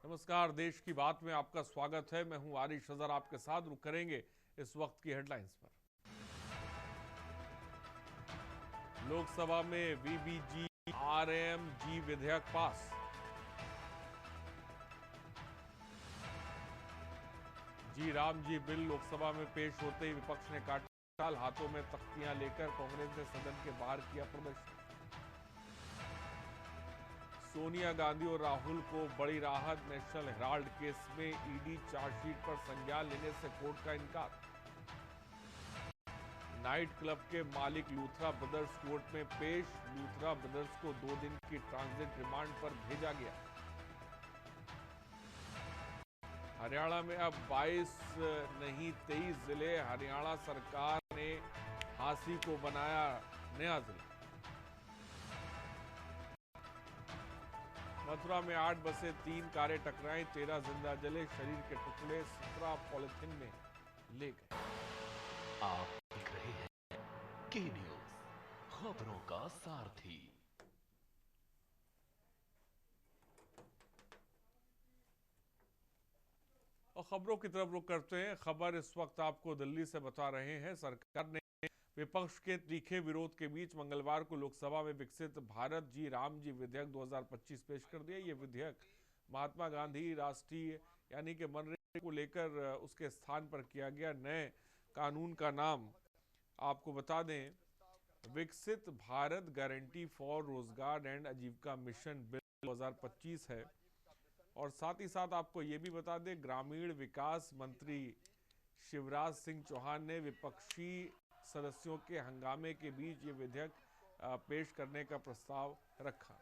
नमस्कार। देश की बात में आपका स्वागत है। मैं हूं आरिश अजहर, आपके साथ रुक करेंगे इस वक्त की हेडलाइंस पर। लोकसभा में वीबीजी आरएमजी विधेयक पास। जी राम जी बिल लोकसभा में पेश होते ही विपक्ष ने काटा, हाथों में तख्तियां लेकर कांग्रेस ने सदन के बाहर किया प्रदर्शन। सोनिया गांधी और राहुल को बड़ी राहत, नेशनल हेराल्ड केस में ईडी चार्जशीट पर संज्ञान लेने से कोर्ट का इनकार। नाइट क्लब के मालिक लूथरा ब्रदर्स कोर्ट में पेश, लूथरा ब्रदर्स को 2 दिन की ट्रांजिट रिमांड पर भेजा गया। हरियाणा में अब 22 नहीं 23 जिले, हरियाणा सरकार ने हांसी को बनाया नया जिला। मथुरा में 8 बसें 3 कारें टकराई, 13 जिंदा जले, शरीर के टुकड़े 17 पॉलिथीन में ले गए। आप देख रहे हैं के न्यूज, खबरों का सारथी। और खबरों की तरफ रुख करते हैं। खबर इस वक्त आपको दिल्ली से बता रहे हैं। सरकार ने विपक्ष के तीखे विरोध के बीच मंगलवार को लोकसभा में विकसित भारत जी राम जी विधेयक 2025 पेश कर दिया। ये विधेयक महात्मा गांधी राष्ट्रीय यानी कि मनरेगा को लेकर उसके स्थान पर किया गया। नए कानून का नाम आपको बता दें, विकसित भारत गारंटी फॉर रोजगार एंड आजीविका मिशन बिल 2025 है। और साथ ही साथ आपको ये भी बता दें, ग्रामीण विकास मंत्री शिवराज सिंह चौहान ने विपक्षी सदस्यों के हंगामे के बीच ये विधेयक पेश करने का प्रस्ताव रखा।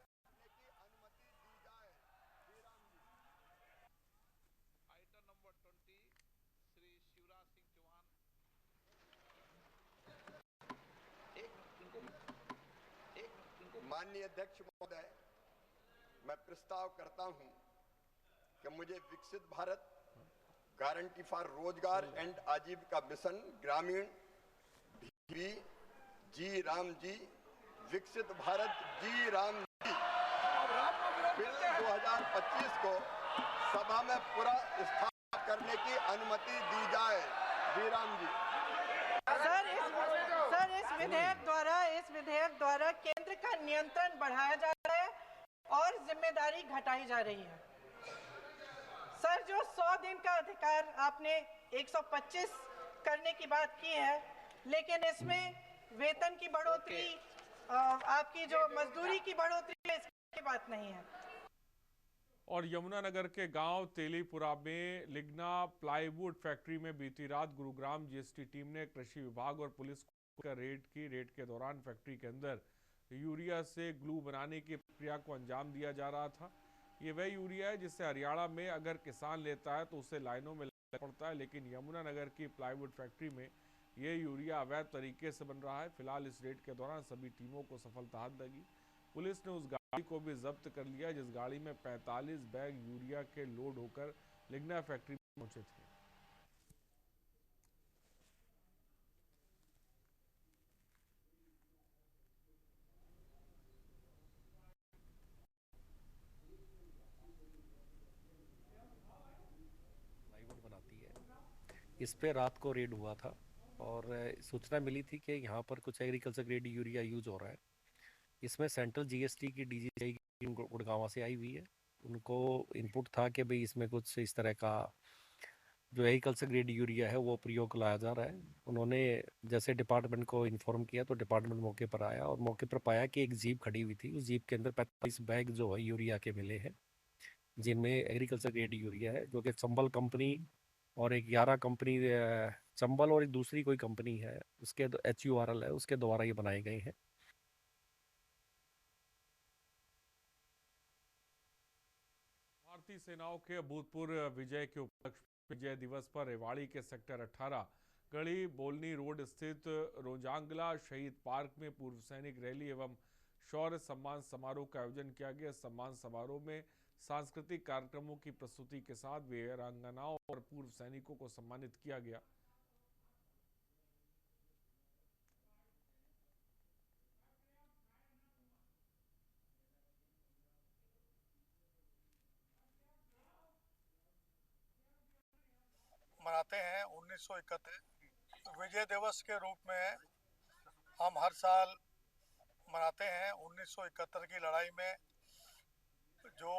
माननीय अध्यक्ष महोदय, मैं प्रस्ताव करता हूं कि मुझे विकसित भारत गारंटी फॉर रोजगार एंड आजीविका मिशन ग्रामीण जी राम जी विकसित भारत जी राम जी बिल 2025 को सभा में पूरा स्थापित करने की अनुमति दी जाए। जी राम जी। सर, इस विधेयक द्वारा केंद्र का नियंत्रण बढ़ाया जा रहा है और जिम्मेदारी घटाई जा रही है। सर, जो 100 दिन का अधिकार आपने 125 करने की बात की है, लेकिन इसमें वेतन की बढ़ोतरी, आपकी जो मजदूरी की बढ़ोतरी है, इसकी बात नहीं है। और यमुनानगर के गांव तेलीपुरा में लिग्ना प्लाईवुड फैक्ट्री में बीती रात गुरुग्राम जीएसटी टीम ने कृषि विभाग और पुलिस का रेड के दौरान फैक्ट्री के अंदर यूरिया से ग्लू बनाने की प्रक्रिया को अंजाम दिया जा रहा था। ये वह यूरिया है जिसे हरियाणा में अगर किसान लेता है तो उसे लाइनों में लगना पड़ता है, लेकिन यमुनानगर की प्लाईवुड फैक्ट्री में ये यूरिया अवैध तरीके से बन रहा है। फिलहाल इस रेड के दौरान सभी टीमों को सफलता हाथ लगी। पुलिस ने उस गाड़ी को भी जब्त कर लिया जिस गाड़ी में 45 बैग यूरिया के लोड होकर लिग्ना फैक्ट्री पहुंचे थे। प्लाईवुड बनाती है, इस पे रात को रेड हुआ था और सूचना मिली थी कि यहाँ पर कुछ एग्रीकल्चर ग्रेड यूरिया यूज हो रहा है। इसमें सेंट्रल जीएसटी की डीजीआई की टीम गुड़गांव से आई हुई है। उनको इनपुट था कि भाई इसमें कुछ इस तरह का जो एग्रीकल्चर ग्रेड यूरिया है वो प्रयोग लाया जा रहा है। उन्होंने जैसे डिपार्टमेंट को इन्फॉर्म किया तो डिपार्टमेंट मौके पर आया और मौके पर पाया कि एक जीप खड़ी हुई थी। उस जीप के अंदर 45 बैग जो है यूरिया के मिले हैं, जिनमें एग्रीकल्चर ग्रेड यूरिया है, जो कि चंबल कंपनी और एक 11 कंपनी, चंबल और एक दूसरी कोई कंपनी है उसके HURL है, उसके द्वारा ये बनाए गए हैं। भारतीय सेनाओं के अभूतपूर्व विजय के उपलक्ष्य विजय दिवस पर रेवाड़ी के सेक्टर 18 गढ़ी बोलनी रोड स्थित रोजांगला शहीद पार्क में पूर्व सैनिक रैली एवं शौर्य सम्मान समारोह का आयोजन किया गया। सम्मान समारोह में सांस्कृतिक कार्यक्रमों की प्रस्तुति के साथ वीरांगनाओं और पूर्व सैनिकों को सम्मानित किया गया। मनाते हैं 1971 विजय दिवस के रूप में। हम हर साल मनाते हैं 1971 की लड़ाई में जो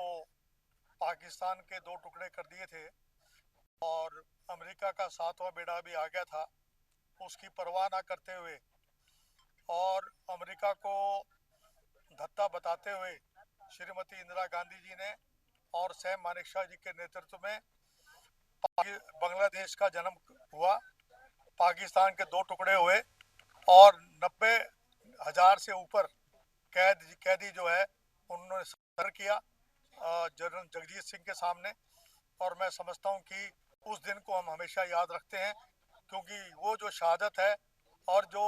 पाकिस्तान के दो टुकड़े कर दिए थे और अमेरिका का 7वां बेड़ा भी आ गया था, उसकी परवाह ना करते हुए और अमेरिका को धत्ता बताते हुए श्रीमती इंदिरा गांधी जी ने और सैम मानेकशॉ जी के नेतृत्व में बांग्लादेश का जन्म हुआ। पाकिस्तान के दो टुकड़े हुए और 90,000 से ऊपर कैदी जो है उन्होंने सर किया जनरल जगजीत सिंह के सामने। और मैं समझता हूं कि उस दिन को हम हमेशा याद रखते हैं, क्योंकि वो जो शहादत है और जो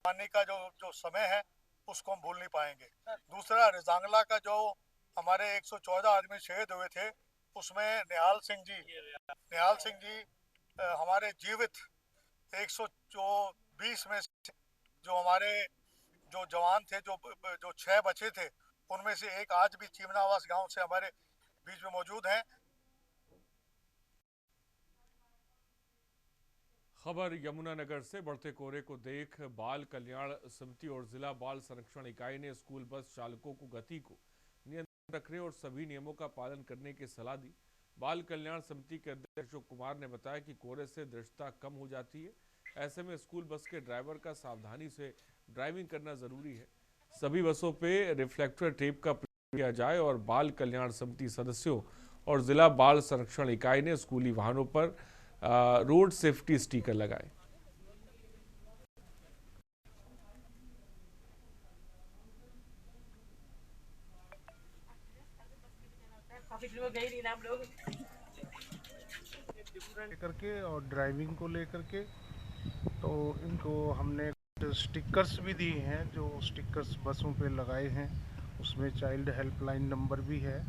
पाने का जो समय है उसको हम भूल नहीं पाएंगे। दूसरा, रिजांगला का जो हमारे 114 आदमी शहीद हुए थे, उसमें निहाल सिंह जी हमारे जीवित 120 में से जो हमारे जो जवान थे, जो 6 बचे थे, उनमें से एक आज भी चीमनावास गांव से हमारे बीच में मौजूद हैं। खबर यमुनानगर से। बढ़ते कोहरे को देख बाल कल्याण समिति और जिला बाल संरक्षण इकाई ने स्कूल बस चालकों को गति को नियंत्रण रखने और सभी नियमों का पालन करने की सलाह दी। बाल कल्याण समिति के अध्यक्ष अशोक कुमार ने बताया कि कोहरे से दृष्टता कम हो जाती है, ऐसे में स्कूल बस के ड्राइवर का सावधानी से ड्राइविंग करना जरूरी है। सभी बसों पे रिफ्लेक्टर टेप का प्रयोग किया जाए और बाल कल्याण समिति सदस्यों और जिला बाल संरक्षण इकाई ने स्कूली वाहनों पर रोड सेफ्टी स्टिकर लगाए। लेकर के और ड्राइविंग को लेकर के तो इनको हमने स्टिकर्स भी दिए हैं, जो स्टिकर्स बसों पे लगाए हैं उसमें चाइल्ड हेल्पलाइन नंबर भी है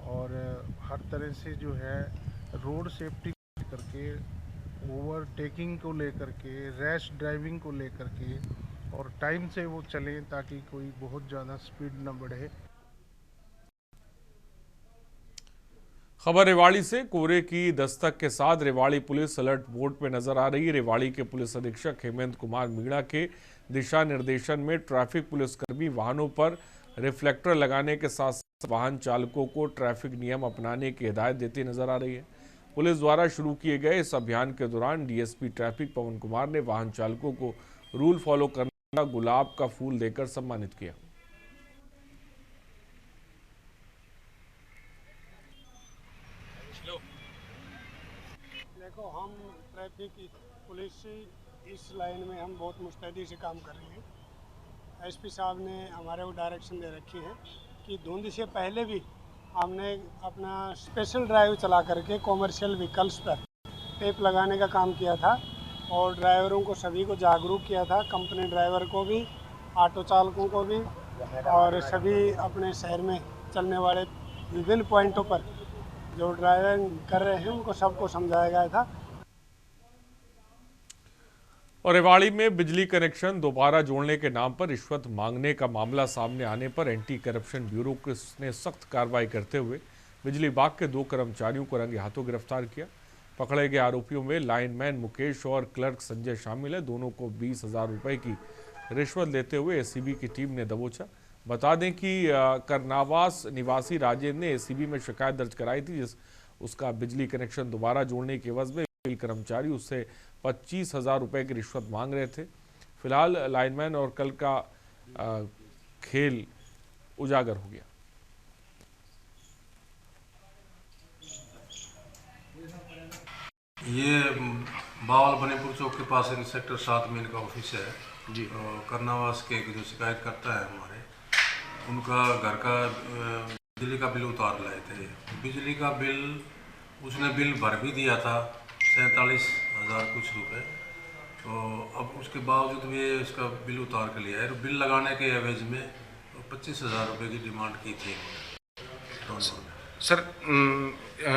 और हर तरह से जो है रोड सेफ्टी करके, ओवरटेकिंग को लेकर के, रैश ड्राइविंग को लेकर के और टाइम से वो चलें ताकि कोई बहुत ज़्यादा स्पीड न बढ़े। खबर रेवाड़ी से। कोहरे की दस्तक के साथ रेवाड़ी पुलिस अलर्ट मोड पे नजर आ रही है। रेवाड़ी के पुलिस अधीक्षक हेमंत कुमार मीणा के दिशा निर्देशन में ट्रैफिक पुलिसकर्मी वाहनों पर रिफ्लेक्टर लगाने के साथ साथ वाहन चालकों को ट्रैफिक नियम अपनाने की हिदायत देती नजर आ रही है। पुलिस द्वारा शुरू किए गए इस अभियान के दौरान डीएसपी ट्रैफिक पवन कुमार ने वाहन चालकों को रूल फॉलो करने का गुलाब का फूल देकर सम्मानित किया। देखो, हम ट्रैफिक पुलिस इस लाइन में हम बहुत मुस्तैदी से काम कर रहे हैं। एसपी साहब ने हमारे को डायरेक्शन दे रखी है कि धुंध से पहले भी हमने अपना स्पेशल ड्राइव चला करके कॉमर्शियल व्हीकल्स पर टेप लगाने का काम किया था और ड्राइवरों को सभी को जागरूक किया था, कंपनी ड्राइवर को भी, ऑटो चालकों को भी और सभी अपने शहर में चलने वाले विभिन्न पॉइंटों पर जो ड्राइविंग कर रहे हैं उनको सबको समझाया गया था। और रेवाड़ी में बिजली कनेक्शन दोबारा जोड़ने के नाम पर रिश्वत मांगने का मामला सामने आने पर एंटी करप्शन ब्यूरो ने सख्त कार्रवाई करते हुए बिजली विभाग के 2 कर्मचारियों को रंगे हाथों गिरफ्तार किया। पकड़े गए आरोपियों में लाइनमैन मुकेश और क्लर्क संजय शामिल है। दोनों को 20,000 रुपए की रिश्वत लेते हुए एसीबी की टीम ने दबोचा। बता दें कि करनावास निवासी राजेंद्र ने एसीबी में शिकायत दर्ज कराई थी, उसका बिजली कनेक्शन दोबारा जोड़ने के एवज में कर्मचारी उससे 25,000 रुपए की रिश्वत मांग रहे थे। फिलहाल लाइनमैन और कल का खेल उजागर हो गया। ये बावल बनीपुर चौक के पास सेक्टर 7 में इनका ऑफिस है जी। करनावास के जो शिकायत करता है हमारे, उनका घर का बिजली का बिल उतार लाए थे। बिजली का बिल उसने बिल भर भी दिया था 47,000 कुछ रुपए, तो अब उसके बावजूद भी इसका बिल उतार के लिया है। बिल लगाने के एवज में 25,000 रुपये की डिमांड की थी दोनों। सर,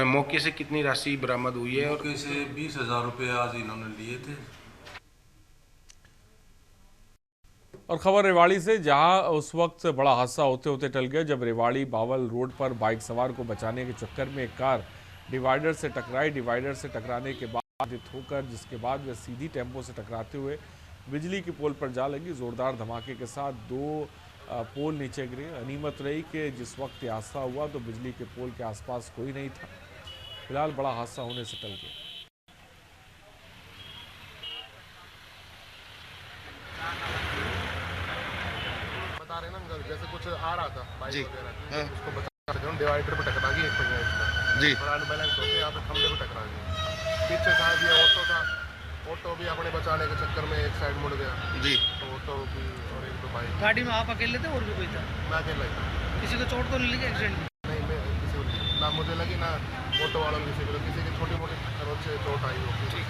मौके से कितनी राशि बरामद हुई है? मौके से 20,000 रुपये आज इन्होंने लिए थे। और खबर रेवाड़ी से, जहां उस वक्त बड़ा हादसा होते होते टल गया जब रेवाड़ी बावल रोड पर बाइक सवार को बचाने के चक्कर में एक कार डिवाइडर से टकराई। डिवाइडर से टकराने के बाद बाधित होकर जिसके बाद वे सीधी टेम्पो से टकराते हुए बिजली की पोल पर जा लगी। जोरदार धमाके के साथ 2 पोल नीचे गिरे। गनीमत रही कि जिस वक्त ये हादसा हुआ तो बिजली के पोल के आसपास कोई नहीं था। फिलहाल बड़ा हादसा होने से टल गया। बता रहे ना, जैसे कुछ आ रहा था बाइक वगैरह, उसको बचा रहे थे, डिवाइडर पे टकरा गई एक पहिया इसका जी, और अनबैलेंस होके यहाँ पे खंभे पे टकरा गई। पीछे शायद ये ऑटो था, ऑटो भी अपने बचाने के चक्कर में एक साइड मुड़ गया जी, तो ऑटो भी और 1-2 बाइक। गाड़ी में आप अकेले थे और भी कोई था? मैं अकेला ही था। किसी को चोट तो नहीं लगी एक्सीडेंट? नहीं, मैं किसी को ना मुझे लगी ना ऑटो वालों में किसी की छोटी मोटी खरोच से चोट आई होगी।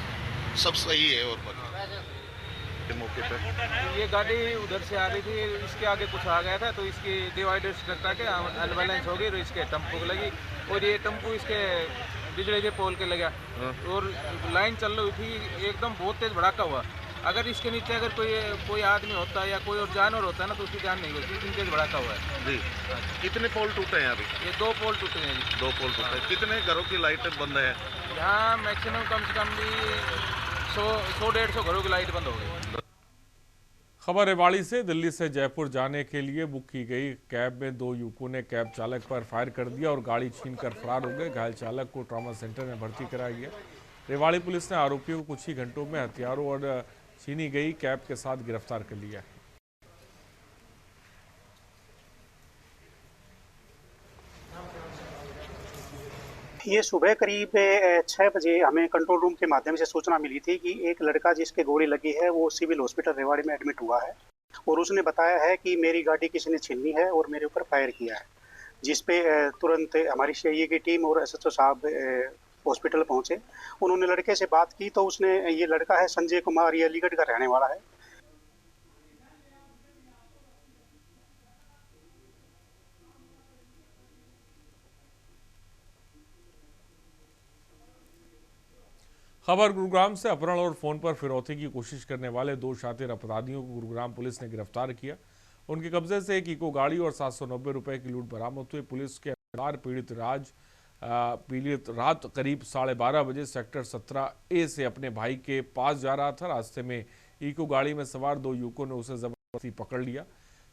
सब सही है। और मौके पर ये गाड़ी उधर से आ रही थी, इसके आगे कुछ आ गया था तो इसकी डिवाइडर से टकरा के अनबैलेंस हो गई और इसके टम्पो को लगी और ये टम्पो इसके बिजली के पोल के लगा और लाइन चल रही थी, एकदम बहुत तेज भड़ाका हुआ। अगर इसके नीचे अगर कोई आदमी होता है या कोई और जानवर होता है ना तो उसकी जान नहीं होती, इतनी तेज भड़ाका हुआ है जी। कितने पोल टूटे हैं अभी? ये 2 पोल टूटे हैं जी। 2 पोल टूटे। कितने घरों की लाइट बंद है यहाँ? मैक्सिमम कम से कम भी 100-150 घरों की लाइट बंद हो गई। खबर रेवाड़ी से। दिल्ली से जयपुर जाने के लिए बुक की गई कैब में 2 युवकों ने कैब चालक पर फायर कर दिया और गाड़ी छीनकर फरार हो गए। घायल चालक को ट्रॉमा सेंटर में भर्ती कराया गया। रेवाड़ी पुलिस ने आरोपियों को कुछ ही घंटों में हथियारों और छीनी गई कैब के साथ गिरफ्तार कर लिया है। ये सुबह करीब 6 बजे हमें कंट्रोल रूम के माध्यम से सूचना मिली थी कि एक लड़का जिसके गोली लगी है वो सिविल हॉस्पिटल रेवाड़ी में एडमिट हुआ है और उसने बताया है कि मेरी गाड़ी किसी ने छीनी है और मेरे ऊपर फायर किया है, जिस पे तुरंत हमारी सीआईए की टीम और एसएचओ साहब हॉस्पिटल पहुंचे। उन्होंने लड़के से बात की तो उसने, ये लड़का है संजय कुमार, ये अलीगढ़ का रहने वाला है। खबर गुरुग्राम से। अपहरण और फोन पर फिरौती की कोशिश करने वाले 2 शातिर अपराधियों को गुरुग्राम पुलिस ने गिरफ्तार किया। उनके कब्जे से एक इको गाड़ी और 790 रुपए की लूट बरामद हुई। पुलिस के अनुसार पीड़ित रात करीब 12:30 बजे सेक्टर 17A से अपने भाई के पास जा रहा था। रास्ते में इको गाड़ी में सवार 2 युवकों ने उसे जबरदस्ती पकड़ लिया।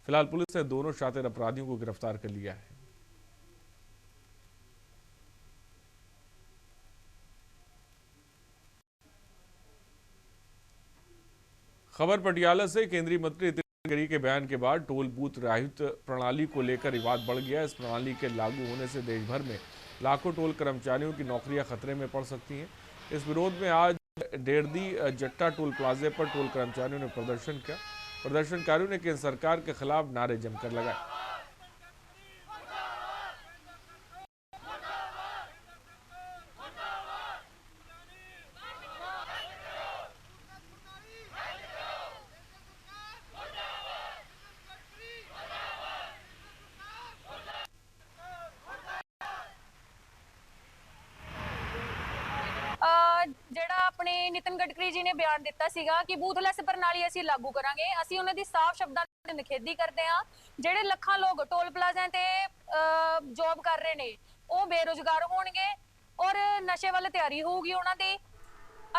फिलहाल पुलिस ने दोनों शातिर अपराधियों को गिरफ्तार कर लिया है। खबर पटियाला से। केंद्रीय मंत्री नितिन गडकरी के बयान के बाद टोल बूथ रहित प्रणाली को लेकर विवाद बढ़ गया। इस प्रणाली के लागू होने से देश भर में लाखों टोल कर्मचारियों की नौकरियां खतरे में पड़ सकती हैं। इस विरोध में आज डेरदी जट्टा टोल प्लाजे पर टोल कर्मचारियों ने प्रदर्शन किया। प्रदर्शनकारियों ने केंद्र सरकार के खिलाफ नारे जमकर लगाए। ਜਿਹੜਾ ਆਪਣੇ ਨਿਤਨ ਗਡਕਰੀ ਜੀ ਨੇ ਬਿਆਨ ਦਿੱਤਾ ਸੀਗਾ ਕਿ ਬੂਥਲੈਸ ਪ੍ਰਣਾਲੀ ਅਸੀਂ ਲਾਗੂ ਕਰਾਂਗੇ, ਅਸੀਂ ਉਹਨਾਂ ਦੀ ਸਾਫ਼ ਸ਼ਬਦਾਂ ਵਿੱਚ ਨਿਖੇਧੀ ਕਰਦੇ ਹਾਂ। ਜਿਹੜੇ ਲੱਖਾਂ ਲੋਕ ਟੋਲ ਪਲਾਜ਼ਿਆਂ ਤੇ ਜੌਬ ਕਰ ਰਹੇ ਨੇ ਉਹ ਬੇਰੁਜ਼ਗਾਰ ਹੋਣਗੇ ਔਰ ਨਸ਼ੇ ਵੱਲ ਤਿਆਰੀ ਹੋਊਗੀ ਉਹਨਾਂ ਦੀ।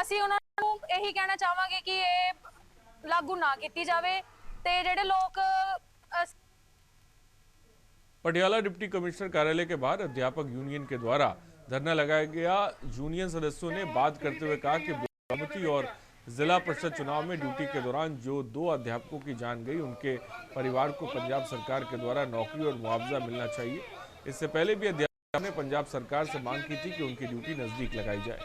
ਅਸੀਂ ਉਹਨਾਂ ਨੂੰ ਇਹੀ ਕਹਿਣਾ ਚਾਹਾਂਗੇ ਕਿ ਇਹ ਲਾਗੂ ਨਾ ਕੀਤੀ ਜਾਵੇ ਤੇ ਜਿਹੜੇ ਲੋਕ पटियाला डिप्टी कमिश्नर कार्यालय के बाहर अध्यापक यूनियन के द्वारा धरना लगाया गया। यूनियन सदस्यों ने बात करते हुए कहा कि बागमती और जिला परिषद चुनाव में ड्यूटी के दौरान जो 2 अध्यापकों की जान गई उनके परिवार को पंजाब सरकार के द्वारा नौकरी और मुआवजा मिलना चाहिए। इससे पहले भी अध्यापकों ने पंजाब सरकार से मांग की थी कि उनकी ड्यूटी नजदीक लगाई जाए।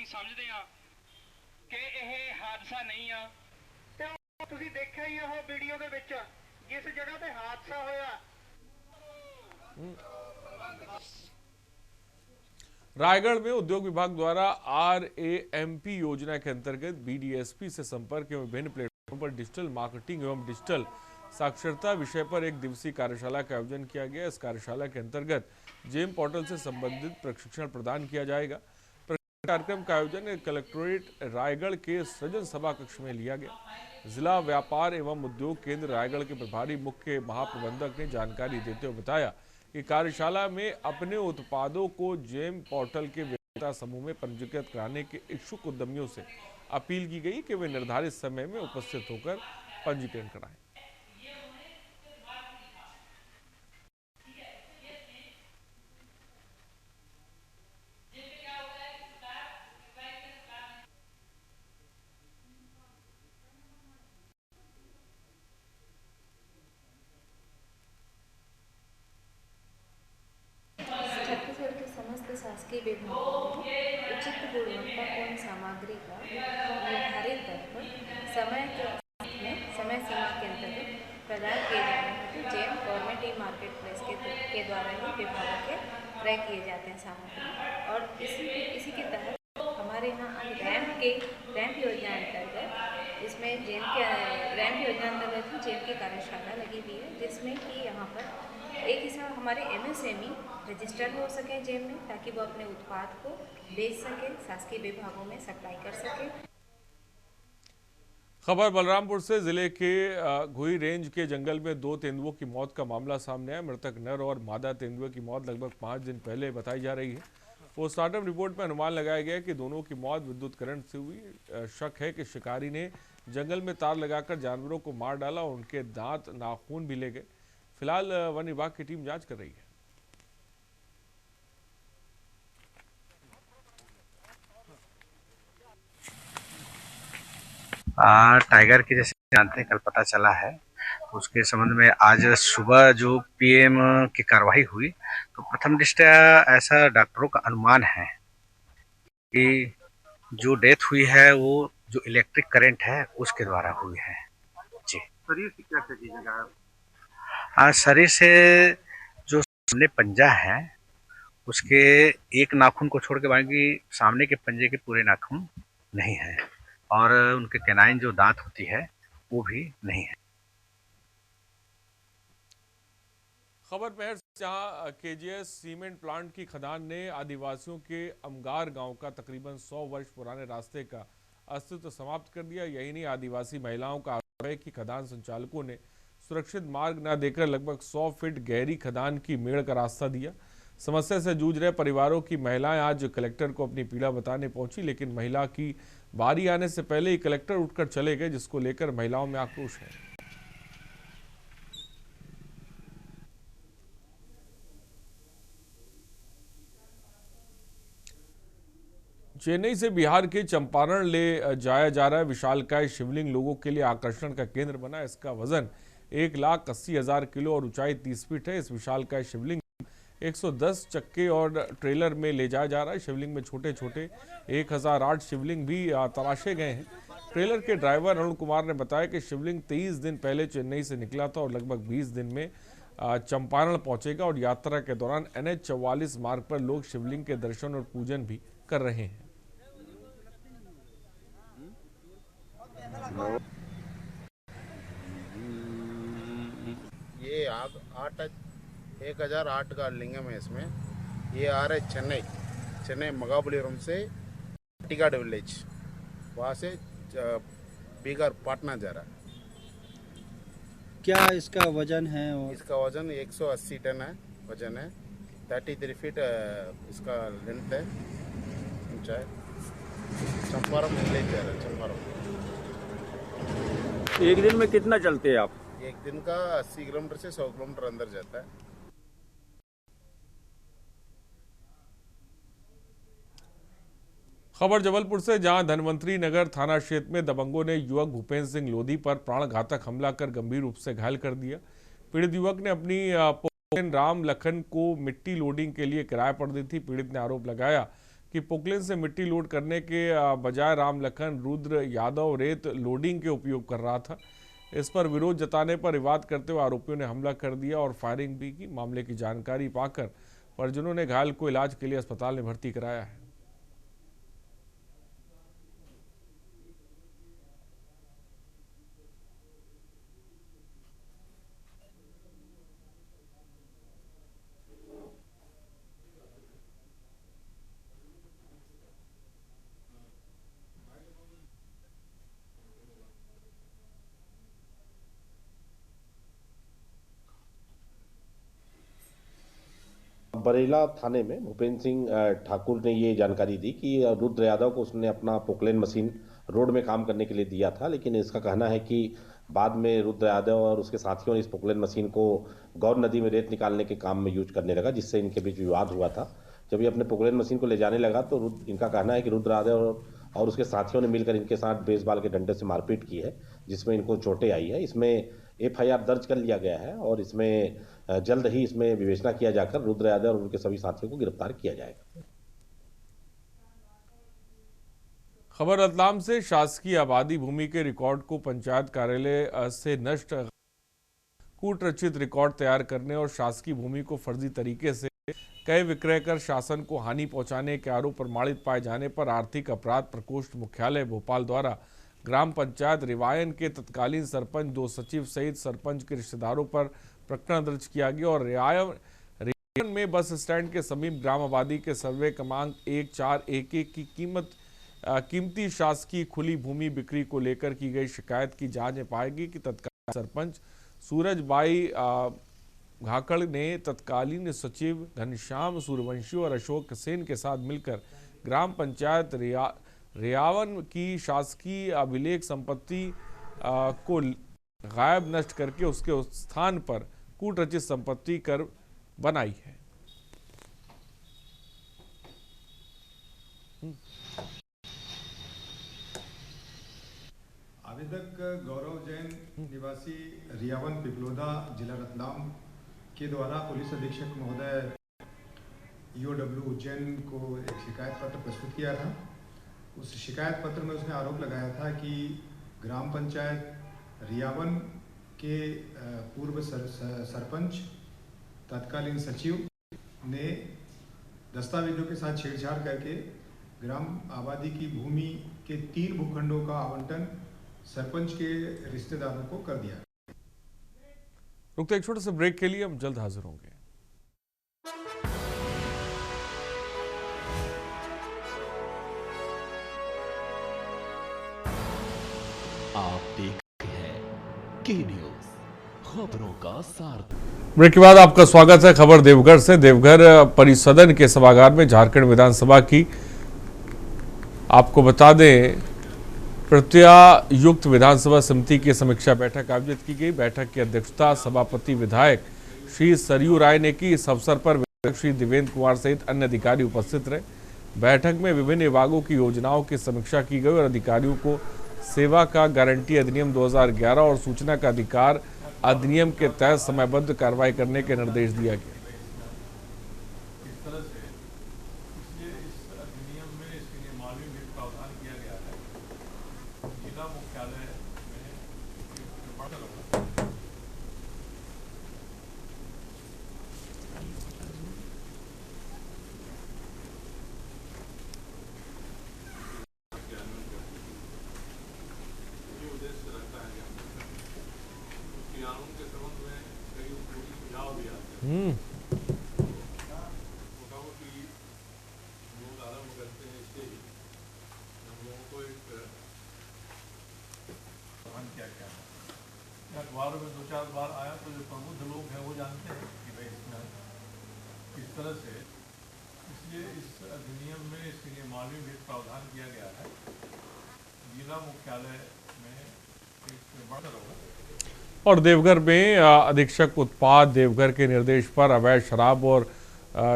समझते हैं कि यह हादसा नहीं आ ते तुसीं देखिया ही ओह वीडियो दे विच जिस जगह पे हादसा होया। रायगढ़ में उद्योग विभाग द्वारा RAMP योजना के अंतर्गत BDSP से संपर्क एवं विभिन्न प्लेटफॉर्म पर डिजिटल मार्केटिंग एवं डिजिटल साक्षरता विषय पर 1 दिवसीय कार्यशाला का आयोजन किया गया। इस कार्यशाला के अंतर्गत जेम पोर्टल से संबंधित प्रशिक्षण प्रदान किया जाएगा। कार्यक्रम का आयोजन कलेक्ट्रेट रायगढ़ के सृजन सभा कक्ष में लिया गया। जिला व्यापार एवं उद्योग केंद्र रायगढ़ के प्रभारी मुख्य महाप्रबंधक ने जानकारी देते हुए बताया कि कार्यशाला में अपने उत्पादों को जेम पोर्टल के विक्रेता समूह में पंजीकृत कराने के इच्छुक उद्यमियों से अपील की गई कि वे निर्धारित समय में उपस्थित होकर पंजीकरण कराएं। छत्तीसगढ़ के समस्त शासकीय विभागों में उचित गुणवत्तापूर्ण सामग्री का निर्धारित दर पर समय सीमा के अंतर्गत प्रदान किए जाने हेतु GeM government e market place के द्वारा ही विभागों के क्रय किए जाते हैं सामग्री। और इसी के तहत हमारे यहाँ रैंप योजना अंतर्गत इसमें रैंप योजना अंतर्गत जेम की कार्यशाला लगी हुई है, जिसमें कि यहाँ पर एक हिसाब हमारे MSME रजिस्टर हो सके जेम में, ताकि वो अपने उत्पाद को बेच सके, शासकीय विभागों में सप्लाई कर सके। खबर बलरामपुर से। जिले के घुई रेंज के जंगल में 2 तेंदुओं की मौत का मामला सामने आया। मृतक नर और मादा तेंदुए की मौत लगभग 5 दिन पहले बताई जा रही है। पोस्टमार्टम रिपोर्ट में अनुमान लगाया गया है कि दोनों की मौत विद्युत करंट से हुई। शक है कि शिकारी ने जंगल में तार लगाकर जानवरों को मार डाला और उनके दांत नाखून भी ले गए। फिलहाल वन विभाग की टीम जांच कर रही है। टाइगर की जैसे जानते हैं कल पता चला है, तो उसके संबंध में आज सुबह जो PM की कार्रवाई हुई, तो प्रथम दृष्टया ऐसा डॉक्टरों का अनुमान है कि जो डेथ हुई है वो जो इलेक्ट्रिक करंट है उसके द्वारा हुई है। जी। शरीर से क्या कीजिएगा? शरीर से जो सामने पंजा है उसके एक नाखून को छोड़ के बाकी सामने के पंजे के पूरे नाखून नहीं है, और उनके कैनाइन जो दांत होती है वो भी नहीं है। खबर महर जहां KGS सीमेंट प्लांट की खदान ने आदिवासियों के अमगार गांव का तकरीबन 100 वर्ष पुराने रास्ते का अस्तित्व समाप्त कर दिया। यही नहीं, आदिवासी महिलाओं का आरोप है कि खदान संचालकों ने सुरक्षित मार्ग न देकर लगभग 100 फीट गहरी खदान की मेड़ का रास्ता दिया। समस्या से जूझ रहे परिवारों की महिलाएं आज कलेक्टर को अपनी पीड़ा बताने पहुंची, लेकिन महिला की बारी आने से पहले ही कलेक्टर उठकर चले गए, जिसको लेकर महिलाओं में आक्रोश है। चेन्नई से बिहार के चंपारण ले जाया जा रहा है विशालकाय शिवलिंग लोगों के लिए आकर्षण का केंद्र बना। इसका वजन 1,80,000 किलो और ऊंचाई 30 फीट है। इस विशालकाय शिवलिंग 110 चक्के और ट्रेलर में ले जाया जा रहा है। शिवलिंग में छोटे छोटे 1008 शिवलिंग भी तराशे गए हैं। ट्रेलर के ड्राइवर अरुण कुमार ने बताया कि शिवलिंग 23 दिन पहले चेन्नई से निकला था और लगभग 20 दिन में चंपारण पहुंचेगा, और यात्रा के दौरान NH 44 मार्ग पर लोग शिवलिंग के दर्शन और पूजन भी कर रहे हैं। ये 1008 का लिंगम है। इसमें ये आ रहा है चेन्नई मगाबलीपुरम से टिकाड विलेज, वहाँ से बीगर पाटना जा रहा है। क्या इसका वजन है? इसका वजन 180 टन है वजन है। 33 फीट इसका लेंथ है, ऊंचाई। चंपारण विलेज जा रहा है। चंपारण एक दिन में कितना चलते हैं आप? एक दिन का 80 किलोमीटर से 100 किलोमीटर अंदर जाता है। खबर जबलपुर से, जहां धनवंतरी नगर थाना क्षेत्र में दबंगों ने युवक भूपेंद्र सिंह लोधी पर प्राणघातक हमला कर गंभीर रूप से घायल कर दिया। पीड़ित युवक ने अपनी पोकलेन राम लखन को मिट्टी लोडिंग के लिए किराए पर दी थी। पीड़ित ने आरोप लगाया कि पोकलेन से मिट्टी लोड करने के बजाय राम लखन रुद्र यादव रेत लोडिंग के उपयोग कर रहा था। इस पर विरोध जताने पर विवाद करते हुए आरोपियों ने हमला कर दिया और फायरिंग भी की। मामले की जानकारी पाकर परिजनों ने घायल को इलाज के लिए अस्पताल में भर्ती कराया है। बरेला थाने में भूपेंद्र सिंह ठाकुर ने ये जानकारी दी कि रुद्र यादव को उसने अपना पोकलेन मशीन रोड में काम करने के लिए दिया था, लेकिन इसका कहना है कि बाद में रुद्र यादव और उसके साथियों ने इस पोकलेन मशीन को गौर नदी में रेत निकालने के काम में यूज करने लगा, जिससे इनके बीच विवाद हुआ था। जब ये अपने पोकलेन मशीन को ले जाने लगा तो इनका कहना है कि रुद्र यादव और उसके साथियों ने मिलकर इनके साथ बेसबॉल के डंडे से मारपीट की है, जिसमें इनको चोटें आई है। इसमें FIR दर्ज कर लिया गया है और इसमें जल्द ही इसमें विवेचना किया जाकर रुद्र यादव और उनके सभी साथियों को गिरफ्तार किया जाएगा। खबर रतलाम से। शासकीय आबादी भूमि के रिकॉर्ड को पंचायत कार्यालय से नष्ट कूट रचित रिकॉर्ड तैयार करने और शासकीय भूमि को फर्जी तरीके से क्रय विक्रय कर शासन को हानि पहुंचाने के आरोप प्रमाणित पाए जाने पर आर्थिक अपराध प्रकोष्ठ मुख्यालय भोपाल द्वारा ग्राम पंचायत रिवायन के तत्कालीन सरपंच, 2 सचिव सहित सरपंच के रिश्तेदारों पर प्रकरण दर्ज किया गया और रिवायन में बस स्टैंड के समीप ग्राम आबादी के सर्वे क्रमांक 1411 की कीमती शासकीय खुली भूमि बिक्री को लेकर की गई शिकायत की जांच में पाएगी कि तत्कालीन सरपंच सूरजबाई घाकड़ ने तत्कालीन सचिव घनश्याम सूर्यवंशी और अशोक सेन के साथ मिलकर ग्राम पंचायत रियावन की शासकीय अभिलेख संपत्ति को गायब नष्ट करके उसके स्थान पर कूट रचित संपत्ति कर बनाई है। आवेदक गौरव जैन निवासी रियावन पिपलोदा जिला रतलाम के द्वारा पुलिस अधीक्षक महोदय EOW उज्जैन को एक शिकायत पत्र प्रस्तुत किया था। उस शिकायत पत्र में उसने आरोप लगाया था कि ग्राम पंचायत रियावन के पूर्व सरपंच तत्कालीन सचिव ने दस्तावेजों के साथ छेड़छाड़ करके ग्राम आबादी की भूमि के 3 भूखंडों का आवंटन सरपंच के रिश्तेदारों को कर दिया। रुकते एक छोटे से ब्रेक के लिए, हम जल्द हाजिर होंगे। आप देख रहे हैं के न्यूज, खबरों का सार। ब्रेक के बाद आपका स्वागत है। खबर देवघर से। देवघर परिसदन के सभागार में झारखंड विधानसभा की आपको बता दें प्रत्यायुक्त विधानसभा समिति की समीक्षा बैठक आयोजित की गई। बैठक की अध्यक्षता सभापति विधायक श्री सरयू राय ने की। इस अवसर पर विधायक श्री देवेंद्र कुमार सहित अन्य अधिकारी उपस्थित रहे। बैठक में विभिन्न विभागों की योजनाओं की समीक्षा की गई और अधिकारियों को सेवा का गारंटी अधिनियम 2011 और सूचना का अधिकार अधिनियम के तहत समयबद्ध कार्रवाई करने के निर्देश दिया गया। अखबारों में 2-4 बार आया तो जो प्रबुद्ध लोग हैं वो जानते हैं कि भाई इसमें किस तरह से, इसलिए इस अधिनियम में इसके लिए मानवीय भेद प्रावधान किया गया है। जिला मुख्यालय में एक बड़ा होगा। और देवघर में अधीक्षक उत्पाद देवघर के निर्देश पर अवैध शराब और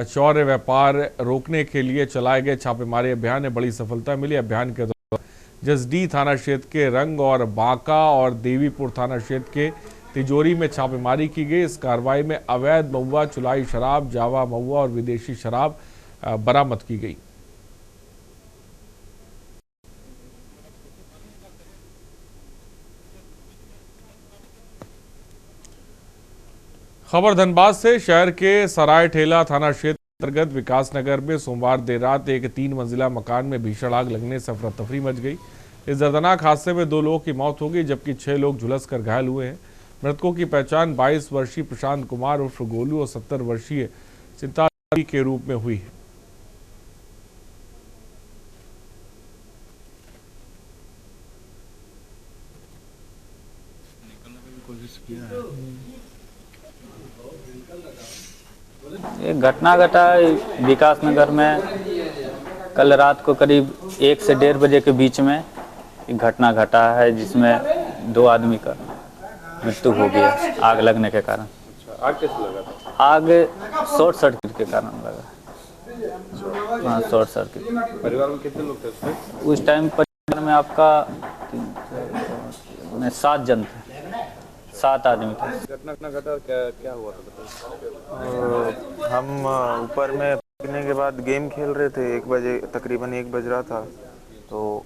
चौर व्यापार रोकने के लिए चलाए गए छापेमारी अभियान में बड़ी सफलता मिली। अभियान के दौरान जसडी थाना क्षेत्र के रंग और बांका और देवीपुर थाना क्षेत्र के तिजोरी में छापेमारी की गई। इस कार्रवाई में अवैध महुआ, चुलाई शराब, जावा महुआ और विदेशी शराब बरामद की गई। खबर धनबाद से। शहर के सराय ठेला थाना क्षेत्र अंतर्गत विकास नगर में सोमवार देर रात एक 3 मंजिला मकान में भीषण आग लगने से अफरा तफरी मच गई। इस दर्दनाक हादसे में 2 लोगों की मौत हो गई जबकि 6 लोग झुलसकर घायल हुए हैं। मृतकों की पहचान 22 वर्षीय प्रशांत कुमार उर्फ गोलू और 70 वर्षीय चिंताली के रूप में हुई है। ये घटना घटा विकास नगर में कल रात को करीब 1 से 1:30 बजे के बीच में एक घटना घटा है, जिसमें 2 आदमी का मृत्यु हो गया आग लगने के कारण। आग कैसे लगा था? आग शॉर्ट सर्किट के कारण लगा। हाँ, शॉर्ट सर्किट। परिवार में कितने लोग थे उसमें? उस टाइम परिवार में आपका 7 जन थे, 7 आदमी थे। घटना घटा क्या हुआ था? हम ऊपर में पीने के बाद गेम खेल रहे थे, 1 बजे तकरीबन 1 बज रहा था। तो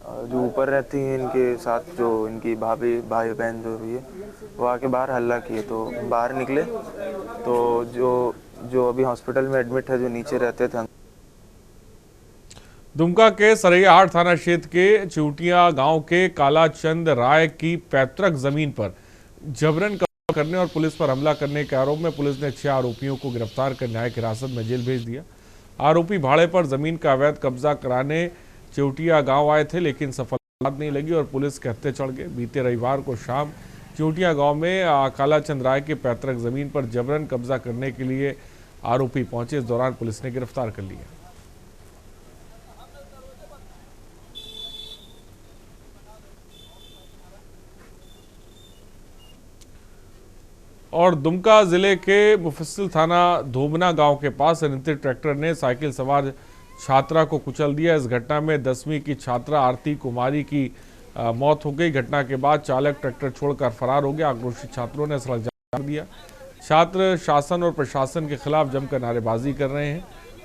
जो ऊपर रहती हैं इनके साथ, जो इनकी भाई बहन जो हुई है, वो आके बाहर हल्ला किए। तो बाहर निकले तो जो अभी हॉस्पिटल में एडमिट है, जो नीचे रहते थे। दुमका के सरैयाहाट थाना क्षेत्र के चिवटिया गांव के कालाचंद राय की पैतृक जमीन पर जबरन कब्जा करने और पुलिस पर हमला करने के आरोप में पुलिस ने 6 आरोपियों को गिरफ्तार कर न्यायिक हिरासत में जेल भेज दिया। आरोपी भाड़े पर जमीन का अवैध कब्जा कराने चिवटिया गांव आए थे, लेकिन सफलता नहीं लगी और पुलिस के हत्थे चढ़ गए। बीते रविवार को शाम चिवटिया गांव में कालाचंद राय के पैतृक जमीन पर जबरन कब्जा करने के लिए आरोपी पहुंचे। इस दौरान पुलिस ने गिरफ्तार कर लिया। और दुमका जिले के मुफस्सिल थाना धोबना गांव के पास अनियंत्रित ट्रैक्टर ने साइकिल सवार छात्रा को कुचल दिया। इस घटना में 10वीं की छात्रा आरती कुमारी की मौत हो गई। घटना के बाद चालक ट्रैक्टर छोड़कर फरार हो गया। आक्रोशित छात्रों ने सड़क जाम कर दिया। छात्र शासन और प्रशासन के खिलाफ जमकर नारेबाजी कर रहे हैं।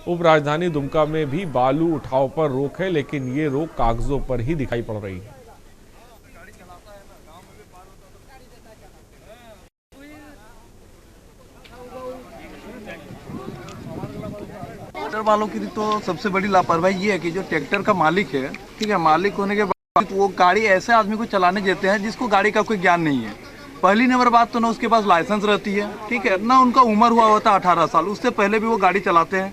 उप राजधानी दुमका में भी बालू उठाव पर रोक है, लेकिन ये रोक कागजों पर ही दिखाई पड़ रही है। ट्रैक्टर वालों की तो सबसे बड़ी लापरवाही ये है कि जो ट्रैक्टर का मालिक है, ठीक है, मालिक होने के बाद वो गाड़ी ऐसे आदमी को चलाने देते हैं जिसको गाड़ी का कोई ज्ञान नहीं है। पहली नंबर बात तो ना उसके पास लाइसेंस रहती है, ठीक है, ना उनका उम्र हुआ होता 18 साल, उससे पहले भी वो गाड़ी चलाते हैं।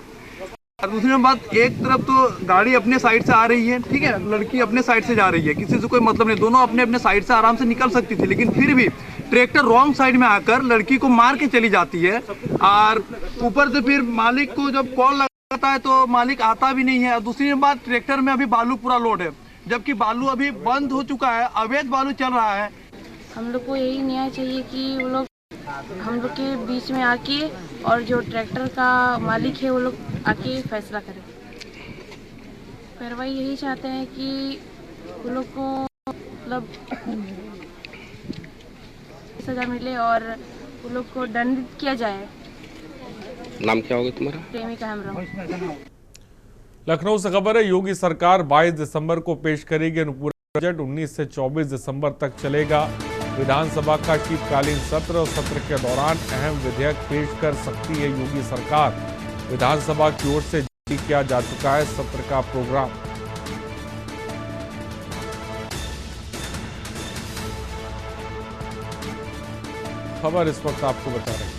और दूसरी बात, एक तरफ तो गाड़ी अपने साइड से आ रही है, ठीक है, लड़की अपने साइड से जा रही है, किसी से कोई मतलब नहीं, दोनों अपने अपने साइड से आराम से निकल सकती थी, लेकिन फिर भी ट्रैक्टर रॉन्ग साइड में आकर लड़की को मार के चली जाती है। और ऊपर से फिर मालिक को जब कॉल लगता है तो मालिक आता भी नहीं है। और दूसरी बात, ट्रैक्टर में अभी बालू पूरा लोड है, जबकि बालू अभी बंद हो चुका है, अवैध बालू चल रहा है। हम लोग को यही न्याय चाहिए कि वो लोग हम लोग के बीच में आके और जो ट्रैक्टर का मालिक है वो लोग आके फैसला करें। कार्रवाई यही चाहते हैं कि वो लोग को मतलब सजा मिले और वो लोग को दंडित किया जाए। नाम क्या होगा तुम्हारा? प्रेमिका हेम्ब्रम। लखनऊ से खबर है, योगी सरकार 22 दिसंबर को पेश करेगी अनुपूरक बजट। 19 से 24 दिसंबर तक चलेगा विधानसभा का शीतकालीन सत्र और सत्र के दौरान अहम विधेयक पेश कर सकती है योगी सरकार। विधानसभा की ओर से जारी किया जा चुका है सत्र का प्रोग्राम। खबर इस वक्त आपको बता रहे हैं।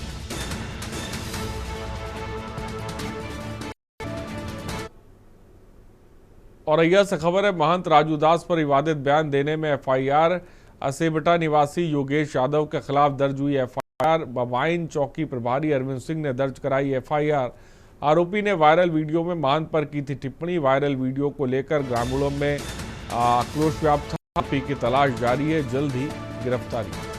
और अय्या से खबर है, महंत राजू दास पर विवादित बयान देने में एफआईआर। असेबटा निवासी योगेश यादव के खिलाफ दर्ज हुई एफआईआर। बवाइन चौकी प्रभारी अरविंद सिंह ने दर्ज कराई एफआईआर। आरोपी ने वायरल वीडियो में महंत पर की थी टिप्पणी। वायरल वीडियो को लेकर ग्रामीणों में आक्रोश व्याप्त था। आरोपी की तलाश जारी है, जल्द ही गिरफ्तारी।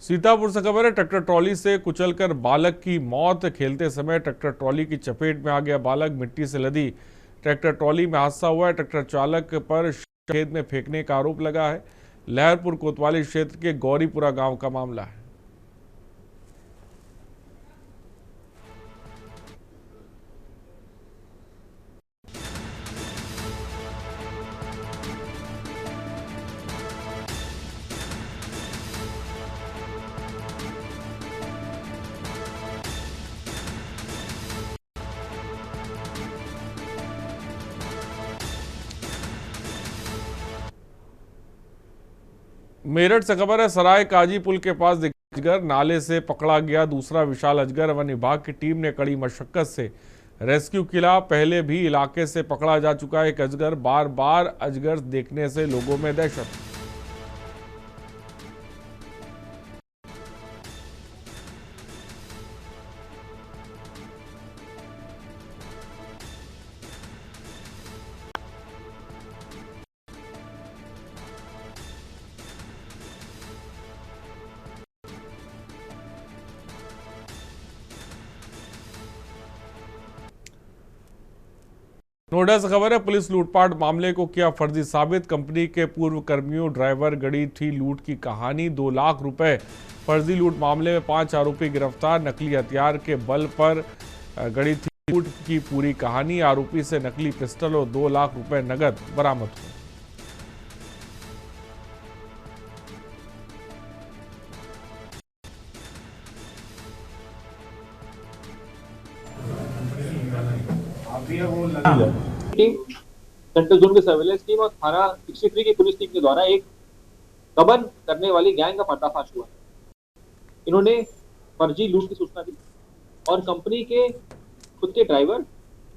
सीतापुर से खबर है, ट्रैक्टर ट्रॉली से कुचलकर बालक की मौत। खेलते समय ट्रैक्टर ट्रॉली की चपेट में आ गया बालक। मिट्टी से लदी ट्रैक्टर ट्रॉली में हादसा हुआ है। ट्रैक्टर चालक पर खेत में फेंकने का आरोप लगा है। लहरपुर कोतवाली क्षेत्र के गौरीपुरा गांव का मामला है। मेरठ से खबर है, सराय काजी पुल के पास अजगर नाले से पकड़ा गया दूसरा विशाल अजगर। वन विभाग की टीम ने कड़ी मशक्कत से रेस्क्यू किला पहले भी इलाके से पकड़ा जा चुका एक अजगर। बार बार अजगर देखने से लोगों में दहशत। नोएडा से खबर है, पुलिस लूटपाट मामले को किया फर्जी साबित। कंपनी के पूर्व कर्मियों ड्राइवर गढ़ी थी लूट की कहानी। 2 लाख रुपए फर्जी लूट मामले में 5 आरोपी गिरफ्तार। नकली हथियार के बल पर गढ़ी थी लूट की पूरी कहानी। आरोपी से नकली पिस्टल और 2 लाख रुपए नगद बरामद हुए। सेंट्रल जोन की सर्वेलेंस टीम और थाना 63 की पुलिस टीम के द्वारा एक गबन करने वाली गैंग का पर्दाफाश हुआ। इन्होंने फर्जी लूट की सूचना दी और कंपनी के खुद के ड्राइवर,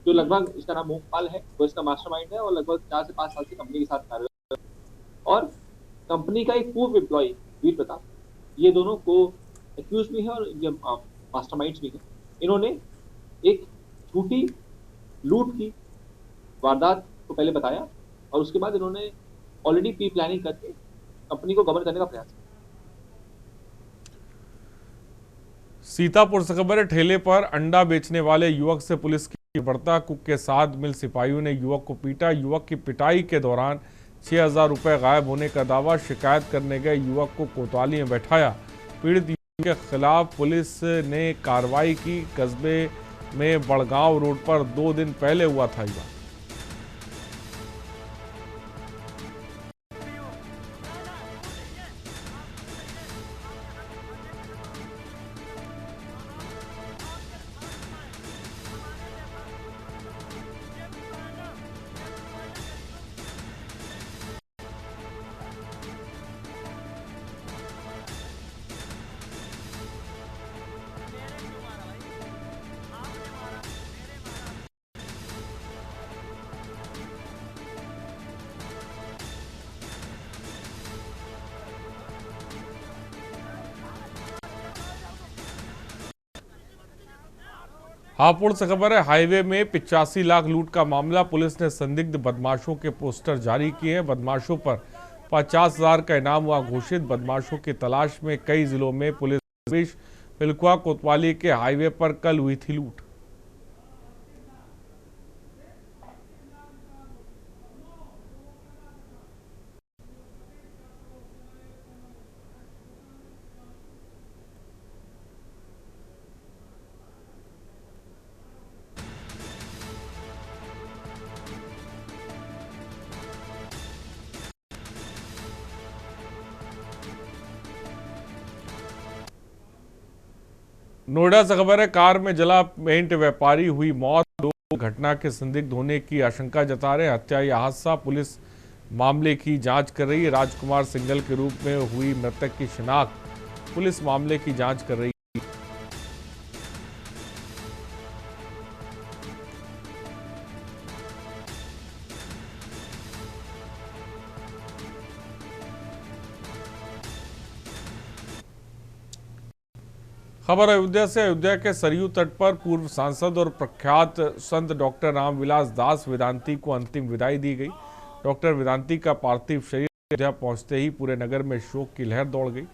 जो लगभग इसका नाम मोहपाल है, वो इसका मास्टरमाइंड है और लगभग 4 से 5 साल से कंपनी के साथ कार्यरत है, और कंपनी का एक पूर्व एम्प्लॉय वीर प्रताप, ये दोनों को एक्यूज भी है और मास्टरमाइंड्स भी है। इन्होंने एक झूठी लूट की वारदात को पहले बताया और उसके बाद इन्होंने ऑलरेडी प्री प्लानिंग करके कंपनी को गबन करने का प्रयास किया। सीतापुर से खबर है, ठेले पर अंडा बेचने वाले युवक से पुलिस की बर्ता। कुक के साथ मिल सिपाहियों ने युवक को पीटा। युवक की पिटाई के दौरान 6,000 रुपए गायब होने का दावा। शिकायत करने गए युवक को कोतवाली में बैठाया। पीड़ित युवक के खिलाफ पुलिस ने कार्रवाई की। कस्बे में बड़गांव रोड पर 2 दिन पहले हुआ था युवा। हापुड़ से खबर है, हाईवे में 85 लाख लूट का मामला। पुलिस ने संदिग्ध बदमाशों के पोस्टर जारी किए हैं। बदमाशों पर 50,000 का इनाम हुआ घोषित। बदमाशों की तलाश में कई जिलों में पुलिस। पिलखुआ कोतवाली के हाईवे पर कल हुई थी लूट। नोएडा से खबर है, कार में जला पेंट व्यापारी हुई मौत। लोग घटना के संदिग्ध होने की आशंका जता रहे हैं। हत्या या हादसा, पुलिस मामले की जांच कर रही है। राजकुमार सिंगल के रूप में हुई मृतक की शिनाख्त, पुलिस मामले की जांच कर रही है। खबर अयोध्या से। अयोध्या के सरयू तट पर पूर्व सांसद और प्रख्यात संत डॉक्टर रामविलास दास वेदांती को अंतिम विदाई दी गई। डॉक्टर वेदांती का पार्थिव शरीर अयोध्या पहुंचते ही पूरे नगर में शोक की लहर दौड़ गई।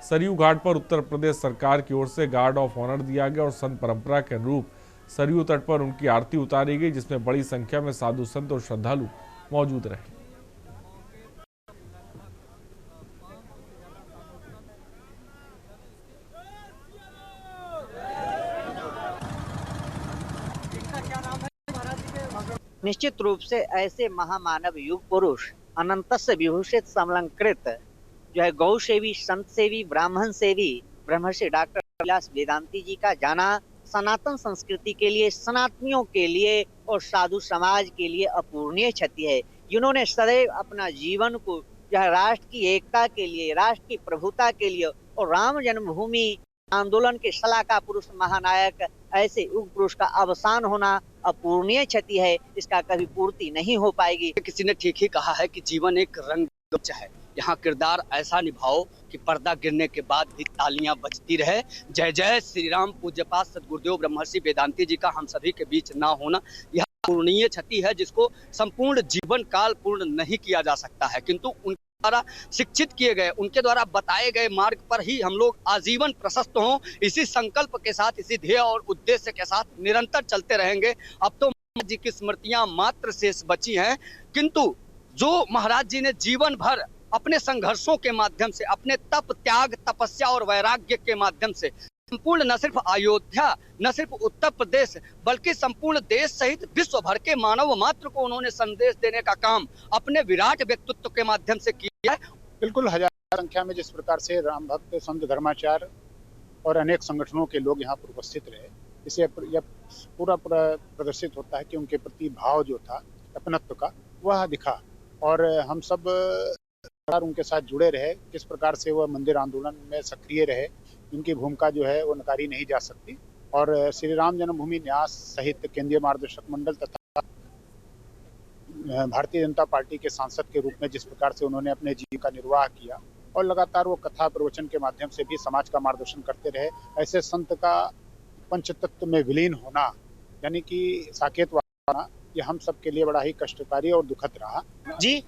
सरयू घाट पर उत्तर प्रदेश सरकार की ओर से गार्ड ऑफ ऑनर दिया गया और संत परंपरा के अनुरूप सरयू तट पर उनकी आरती उतारी गई, जिसमें बड़ी संख्या में साधु संत और श्रद्धालु मौजूद रहे। निश्चित रूप से ऐसे महामानव युग पुरुष अनंतस्य विभूषित समलंकृत जो है गौ सेवी, संत सेवी, ब्राह्मण सेवी ब्रह्मर्षि डॉक्टर रामविलास वेदांती जी का जाना सनातन संस्कृति के लिए, सनातनियों के लिए और साधु समाज के लिए अपूरणीय क्षति है। जिन्होंने सदैव अपना जीवन को जो है राष्ट्र की एकता के लिए, राष्ट्र की प्रभुता के लिए और राम जन्मभूमि आंदोलन के सलाहकार पुरुष महानायक ऐसे युग पुरुष का अवसान होना अपूरणीय क्षति है, इसका कभी पूर्ति नहीं हो पाएगी। किसी ने ठीक ही कहा है कि जीवन एक रंगमंच है, यहाँ किरदार ऐसा निभाओ कि पर्दा गिरने के बाद भी तालियां बजती रहे। जय जय श्री राम। पूज्यपाद सद्गुरुदेव ब्रह्मर्षि वेदांती जी का हम सभी के बीच ना होना यह अपूरणीय क्षति है, जिसको संपूर्ण जीवन काल पूर्ण नहीं किया जा सकता है, किंतु उनके द्वारा शिक्षित किए गए, उनके द्वारा बताए गए मार्ग पर ही हम लोग आजीवन प्रशस्त हों, इसी संकल्प के साथ, इसी ध्येय और उद्देश्य के साथ निरंतर चलते रहेंगे। अब तो महाराज जी की स्मृतियां मात्र शेष बची हैं, किंतु जो महाराज जी ने जीवन भर अपने संघर्षों के माध्यम से, अपने तप, त्याग, तपस्या और वैराग्य के माध्यम से संपूर्ण न सिर्फ अयोध्या, न सिर्फ उत्तर प्रदेश, बल्कि संपूर्ण देश सहित विश्व भर के मानव मात्र को उन्होंने संदेश देने का काम अपने विराट व्यक्तित्व के माध्यम से किया है। बिल्कुल हजार संख्या में जिस प्रकार से राम भक्त, संत, धर्माचार्य और अनेक संगठनों के लोग यहाँ पर उपस्थित रहे, इसे यह पूरा प्रदर्शित होता है कि उनके प्रति भाव जो था अपनत्व का, वह दिखा और हम सब उनके साथ जुड़े रहे। किस प्रकार से वह मंदिर आंदोलन में सक्रिय रहे, उनकी भूमिका जो है वो नकारी नहीं जा सकती। और श्री राम जन्मभूमि न्यास सहित केंद्रीय मार्गदर्शक मंडल तथा भारतीय जनता पार्टी के सांसद के रूप में जिस प्रकार से उन्होंने अपने जीवन का निर्वाह किया और लगातार वो कथा प्रवचन के माध्यम से भी समाज का मार्गदर्शन करते रहे, ऐसे संत का पंचतत्व में विलीन होना यानी कि साकेत होना, ये हम सब के लिए बड़ा ही कष्टकारी और दुखद रहा। जी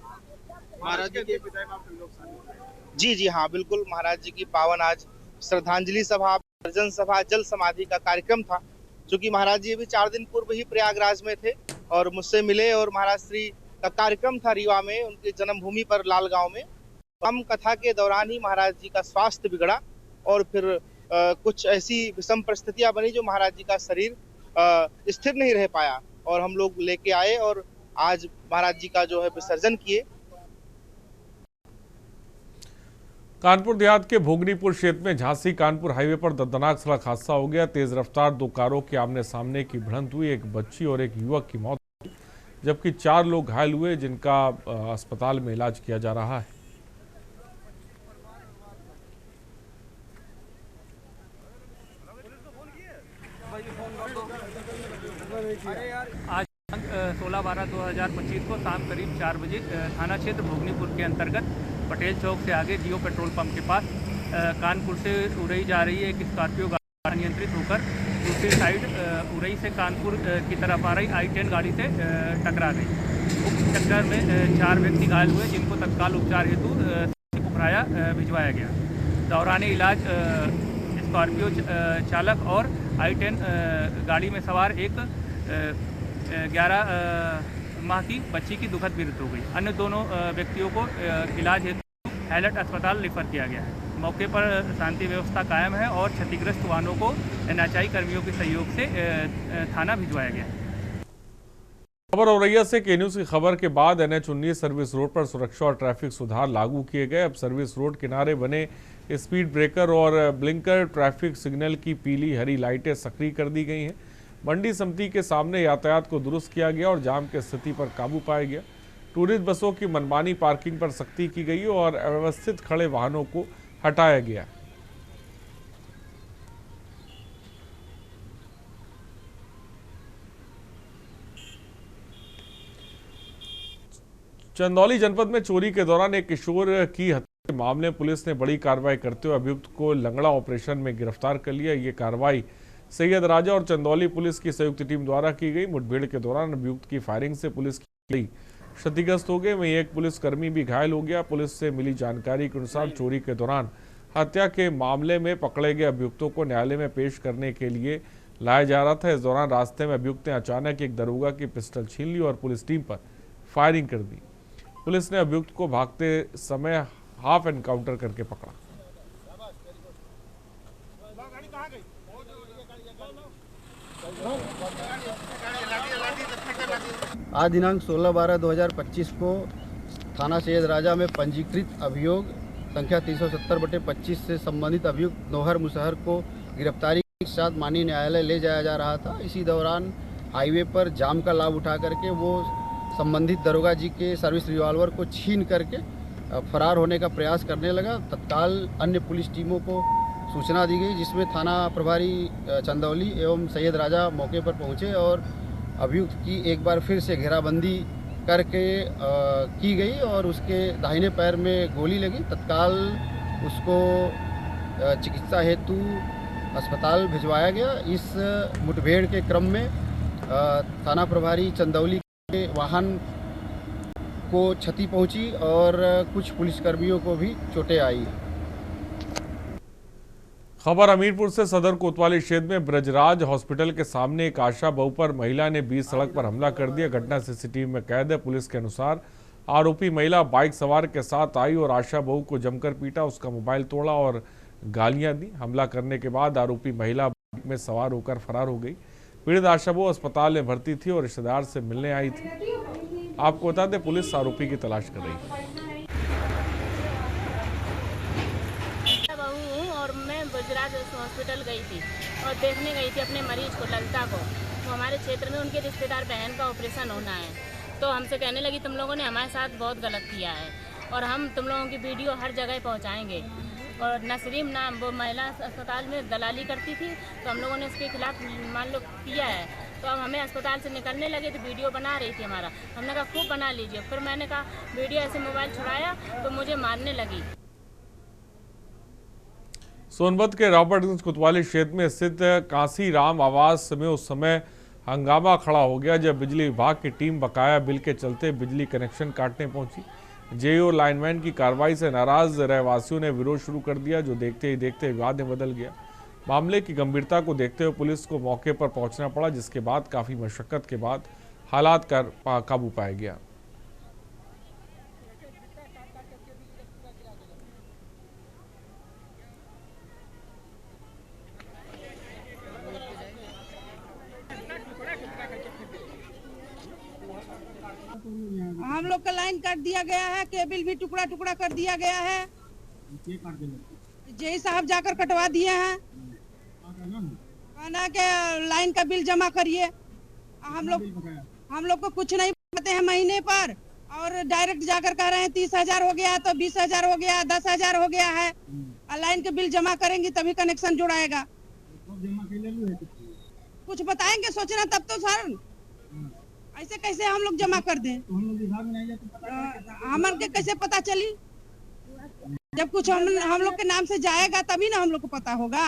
महाराज जी के जी हाँ बिल्कुल, महाराज जी की पावन आज श्रद्धांजलि सभा, अर्जन सभा, जल समाधि का कार्यक्रम था, जो कि महाराज जी अभी 4 दिन पूर्व ही प्रयागराज में थे और मुझसे मिले और महाराज श्री का कार्यक्रम था रीवा में, उनकी जन्मभूमि पर लाल गांव में। हम कथा के दौरान ही महाराज जी का स्वास्थ्य बिगड़ा और फिर कुछ ऐसी विषम परिस्थितियां बनी जो महाराज जी का शरीर स्थिर नहीं रह पाया और हम लोग लेके आए और आज महाराज जी का जो है विसर्जन किए। कानपुर देहात के भोगनीपुर क्षेत्र में झांसी कानपुर हाईवे पर दर्दनाक सड़क हादसा हो गया। तेज रफ्तार 2 कारों के आमने सामने की भिड़ंत हुई, एक बच्ची और एक युवक की मौत हुई, जबकि 4 लोग घायल हुए, जिनका अस्पताल में इलाज किया जा रहा है। आज 16/12/2025 को शाम करीब 4 बजे थाना क्षेत्र भोगनीपुर के अंतर्गत पटेल चौक से आगे जियो पेट्रोल पंप के पास कानपुर से उरई जा रही है एक स्कॉर्पियो गाड़ी अनियंत्रित होकर दूसरी साइड उरई से कानपुर की तरफ आ रही I-10 गाड़ी से टकरा गई। उस टक्कर में 4 व्यक्ति घायल हुए, जिनको तत्काल उपचार हेतु कुपराया भिजवाया गया। दौरान इलाज स्कॉर्पियो चालक और I-10 गाड़ी में सवार एक 11 माह की बच्ची की दुखद मृत्यु हो गई। अन्य दोनों व्यक्तियों को इलाज हेतु हैलट अस्पताल रेफर किया गया है। मौके पर शांति व्यवस्था कायम है और क्षतिग्रस्त वाहनों को एनएचआई कर्मियों के सहयोग से थाना भिजवाया गया है। खबर औरैया से के न्यूज़ की खबर के बाद NH-19 सर्विस रोड पर सुरक्षा और ट्रैफिक सुधार लागू किए गए। अब सर्विस रोड किनारे बने स्पीड ब्रेकर और ब्लिंकर ट्रैफिक सिग्नल की पीली हरी लाइटें सक्रिय कर दी गई हैं। मंडी समिति के सामने यातायात को दुरुस्त किया गया और जाम की स्थिति पर काबू पाया गया। टूरिस्ट बसों की मनमानी पार्किंग पर सख्ती की गई और अव्यवस्थित खड़े वाहनों को हटाया गया। चंदौली जनपद में चोरी के दौरान एक किशोर की हत्या के मामले में पुलिस ने बड़ी कार्रवाई करते हुए अभियुक्त को लंगड़ा ऑपरेशन में गिरफ्तार कर लिया। ये कार्रवाई सैयद राजा और चंदौली पुलिस की संयुक्त टीम द्वारा की गई। मुठभेड़ के दौरान अभियुक्त की फायरिंग से पुलिस की क्षतिग्रस्त हो गए, वहीं एक पुलिसकर्मी भी घायल हो गया। पुलिस से मिली जानकारी के अनुसार चोरी के दौरान हत्या के मामले में पकड़े गए अभियुक्तों को न्यायालय में पेश करने के लिए लाया जा रहा था। इस दौरान रास्ते में अभियुक्त ने अचानक एक दरोगा की पिस्टल छीन ली और पुलिस टीम पर फायरिंग कर दी। पुलिस ने अभियुक्त को भागते समय हाफ एनकाउंटर करके पकड़ा। आज दिनांक 16/12/2025 को थाना सैयद राजा में पंजीकृत अभियोग संख्या 370/25 से संबंधित अभियुक्त नौहर मुसहर को गिरफ्तारी के साथ माननीय न्यायालय ले जाया जा रहा था। इसी दौरान हाईवे पर जाम का लाभ उठा करके वो संबंधित दरोगा जी के सर्विस रिवॉल्वर को छीन करके फरार होने का प्रयास करने लगा। तत्काल अन्य पुलिस टीमों को सूचना दी गई, जिसमें थाना प्रभारी चंदौली एवं सैयद राजा मौके पर पहुंचे और अभियुक्त की एक बार फिर से घेराबंदी करके की गई और उसके दाहिने पैर में गोली लगी। तत्काल उसको चिकित्सा हेतु अस्पताल भिजवाया गया। इस मुठभेड़ के क्रम में थाना प्रभारी चंदौली के वाहन को क्षति पहुंची और कुछ पुलिसकर्मियों को भी चोटें आई। खबर हमीरपुर से। सदर कोतवाली क्षेत्र में ब्रजराज हॉस्पिटल के सामने एक आशा बहू पर महिला ने बीच सड़क पर हमला कर दिया। घटना सीसीटीवी में कैद है। पुलिस के अनुसार आरोपी महिला बाइक सवार के साथ आई और आशा बहू को जमकर पीटा, उसका मोबाइल तोड़ा और गालियां दी। हमला करने के बाद आरोपी महिला बाइक में सवार होकर फरार हो गई। पीड़ित आशा बहू अस्पताल में भर्ती थी और रिश्तेदार से मिलने आई थी। आपको बता दें, पुलिस आरोपी की तलाश कर रही है। ब्रजराज हॉस्पिटल गई थी और देखने गई थी अपने मरीज को, ललिता को। तो हमारे क्षेत्र में उनके रिश्तेदार बहन का ऑपरेशन होना है, तो हमसे कहने लगी तुम लोगों ने हमारे साथ बहुत गलत किया है और हम तुम लोगों की वीडियो हर जगह पहुंचाएंगे। और नसरीम नाम वो महिला अस्पताल में दलाली करती थी, तो हम लोगों ने उसके खिलाफ मान लो किया है। तो अब हमें अस्पताल से निकलने लगे तो वीडियो बना रही थी हमारा। हमने कहा खूब बना लीजिए। फिर मैंने कहा वीडियो ऐसे मोबाइल छुड़ाया तो मुझे मारने लगी। सोनभद्र के रॉबर्टगंज कोतवाली क्षेत्र में स्थित कांसी राम आवास में उस समय हंगामा खड़ा हो गया जब बिजली विभाग की टीम बकाया बिल के चलते बिजली कनेक्शन काटने पहुंची। जेईओ लाइनमैन की कार्रवाई से नाराज रहवासियों ने विरोध शुरू कर दिया, जो देखते ही देखते विवाद में बदल गया। मामले की गंभीरता को देखते हुए पुलिस को मौके पर पहुंचना पड़ा, जिसके बाद काफी मशक्कत के बाद हालात पर काबू पाया गया। हम लोग का लाइन काट दिया गया है, केबल भी टुकड़ा टुकड़ा कर दिया गया है। जेई साहब जाकर कटवा दिए हैं, कहना के लाइन का बिल जमा करिए। हम लोग को कुछ नहीं बताते हैं महीने पर, और डायरेक्ट जाकर कह रहे हैं 30,000 हो गया तो 20,000 हो गया, 10,000 हो गया है। लाइन के बिल जमा करेंगे तभी कनेक्शन जुड़ाएगा। कुछ बताएंगे सोचना तब तो सर, ऐसे कैसे हम लोग जमा कर दें? हमारे कैसे पता चली? जब कुछ हम लोग के नाम से जाएगा तभी ना हम लोग को पता होगा।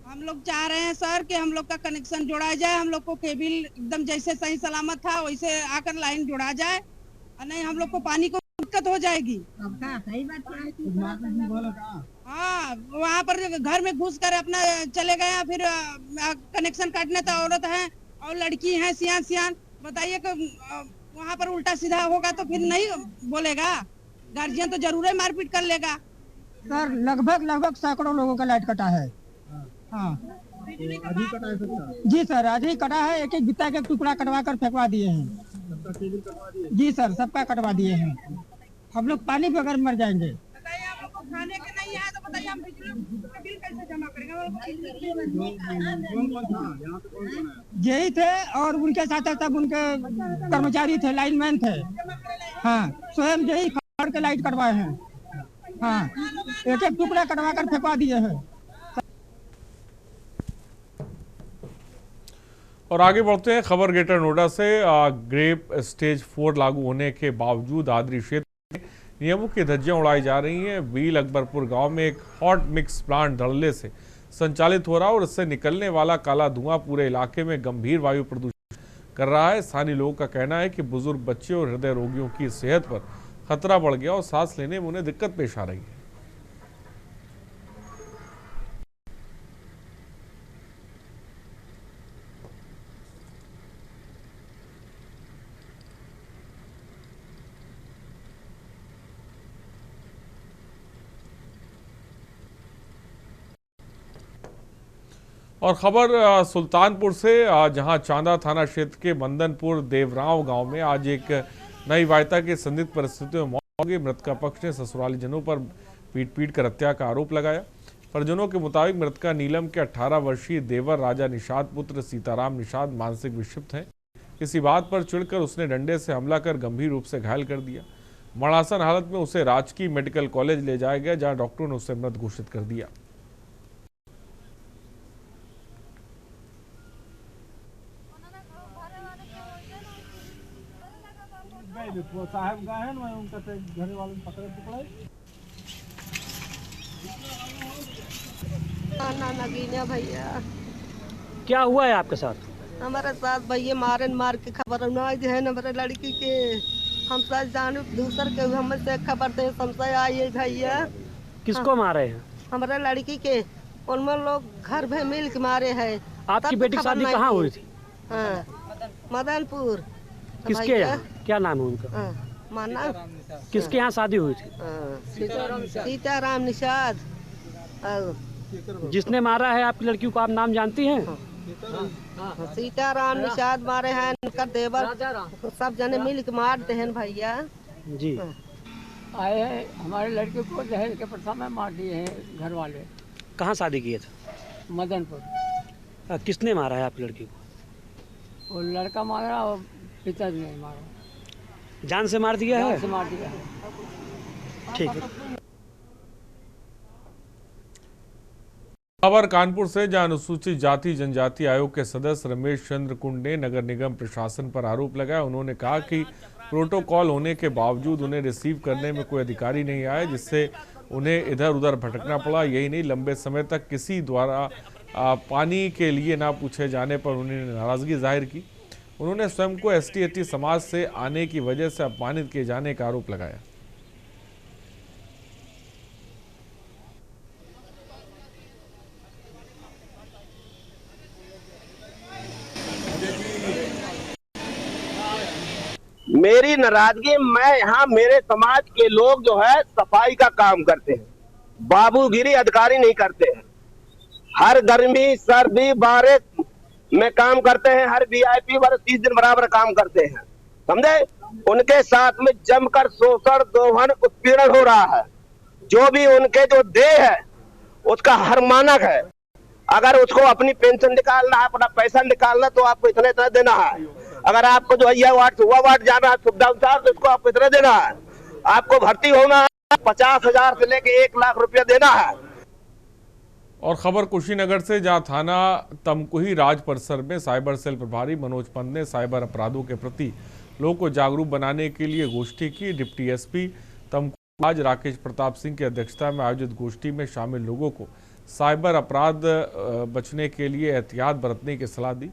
हम लोग चाह रहे हैं सर कि हम लोग का कनेक्शन जोड़ा जाए। हम लोग को केबल एकदम जैसे सही सलामत था वैसे आकर लाइन जोड़ा जाए, और नहीं हम लोग को पानी को दिक्कत हो जाएगी। सही बात। हाँ, वहाँ पर घर में घुस कर अपना चले गए, फिर कनेक्शन काटने तो औरत है और लड़की है सियान। बताइए कि वहाँ पर उल्टा सीधा होगा तो फिर नहीं बोलेगा, गार्जियन तो जरूर ही मारपीट कर लेगा। सर लगभग सैकड़ों लोगों का लाइट कटा है। हाँ जी सर, आज ही कटा है। एक बित्ता के टुकड़ा कटवा कर फेंकवा दिए हैं। जी सर, सबका कटवा दिए हैं। हम लोग पानी बगैर मर जाएंगे। खाने के नहीं है तो बताइए हम बिजली का बिल कैसे जमा करेंगे? यही थे और उनके साथ सब उनके कर्मचारी थे, लाइनमैन थे। हाँ, स्वयं यही खड़ के लाइट कटवाए हैं। हाँ, एक टुकड़ा कटवा कर फेंकवा दिए हैं। और आगे बढ़ते हैं खबर ग्रेटर नोएडा से। ग्रेप स्टेज 4 लागू होने के बावजूद आदरी क्षेत्र में नियमों की धज्जियां उड़ाई जा रही हैं। बील अकबरपुर गांव में एक हॉट मिक्स प्लांट धड़ल्ले से संचालित हो रहा है और इससे निकलने वाला काला धुआं पूरे इलाके में गंभीर वायु प्रदूषण कर रहा है। स्थानीय लोगों का कहना है कि बुजुर्ग बच्चे और हृदय रोगियों की सेहत पर खतरा बढ़ गया और सांस लेने में उन्हें दिक्कत पेश आ रही है। और खबर सुल्तानपुर से, जहां चांदा थाना क्षेत्र के मंदनपुर देवराव गांव में आज एक नई वायता की संदिग्ध परिस्थितियों में मौत हो गई। मृतका पक्ष ने ससुराली जनों पर पीट कर हत्या का आरोप लगाया। परिजनों के मुताबिक मृतका नीलम के 18 वर्षीय देवर राजा निषाद पुत्र सीताराम निषाद मानसिक विक्षिप्त हैं। किसी बात पर चिढ़कर उसने डंडे से हमला कर गंभीर रूप से घायल कर दिया। मरणासन हालत में उसे राजकीय मेडिकल कॉलेज ले जाया गया, जहाँ डॉक्टरों ने उसे मृत घोषित कर दिया। साहब गए हैं ना, उनका घर वालों ने पकड़े पकड़े ना भैया। क्या हुआ है आपके साथ? हमारे साथ भैया मार के खबर है हमारे लड़की के। हम सब जाने दूसर के हमसे खबर दे संशय आई है भैया। किसको मारे हैं? हमारे लड़की के। उनमें लोग घर में मिल के मारे हैं। आपकी बेटी की शादी कहाँ हुई थी? मदनपुर। किसके यहाँ? क्या नाम है उनका? माना किसके यहाँ शादी हुई थी? सीताराम निषाद। जिसने मारा है आपकी लड़की को आप नाम जानती हैं? सीताराम निषाद मारे हैं, उनका देवर सब जने मिल के मारते हैं भैया जी। आए हैं हमारे लड़के को दहेज के प्रथा में मार दिए हैं घर वाले। कहाँ शादी किए थे? मदनपुर। किसने मारा है आपकी लड़की को? वो लड़का मारा और पिताजी ने मारा। जान से मार दिया है? जान से मार दिया है। ठीक है। खबर कानपुर से, जहां अनुसूचित जाति जनजाति आयोग के सदस्य रमेश चंद्र कुंड ने नगर निगम प्रशासन पर आरोप लगाया। उन्होंने कहा कि प्रोटोकॉल होने के बावजूद उन्हें रिसीव करने में कोई अधिकारी नहीं आया, जिससे उन्हें इधर उधर भटकना पड़ा। यही नहीं, लंबे समय तक किसी द्वारा पानी के लिए ना पूछे जाने पर उन्होंने नाराजगी जाहिर की। उन्होंने स्वयं को ST/ST समाज से आने की वजह से अपमानित किए जाने का आरोप लगाया। मेरी नाराजगी, मैं यहाँ मेरे समाज के लोग जो है सफाई का काम करते हैं, बाबूगिरी अधिकारी नहीं करते हैं। हर गर्मी सर्दी बारिश में काम करते हैं, हर VIP वर्ष 30 दिन बराबर काम करते हैं, समझे। उनके साथ में जमकर शोषण दोहन उत्पीड़न हो रहा है। जो भी उनके जो देह है उसका हर मानक है। अगर उसको अपनी पेंशन निकालना है, अपना पैसा निकालना, तो आपको इतना इतना देना है। अगर आपको जो यह वार्ड हुआ वार्ड जाना है सुविधा अनुसार, तो इसको आपको इतना देना है। आपको भर्ती होना है 50,000 से लेके 1 लाख रुपया देना है। और खबर कुशीनगर से, जहां थाना तमकुही राज परिसर में साइबर सेल प्रभारी मनोज पंत ने साइबर अपराधों के प्रति लोगों को जागरूक बनाने के लिए गोष्ठी की। डिप्टी SP तमकुही आज राकेश प्रताप सिंह की अध्यक्षता में आयोजित गोष्ठी में शामिल लोगों को साइबर अपराध बचने के लिए एहतियात बरतने की सलाह दी।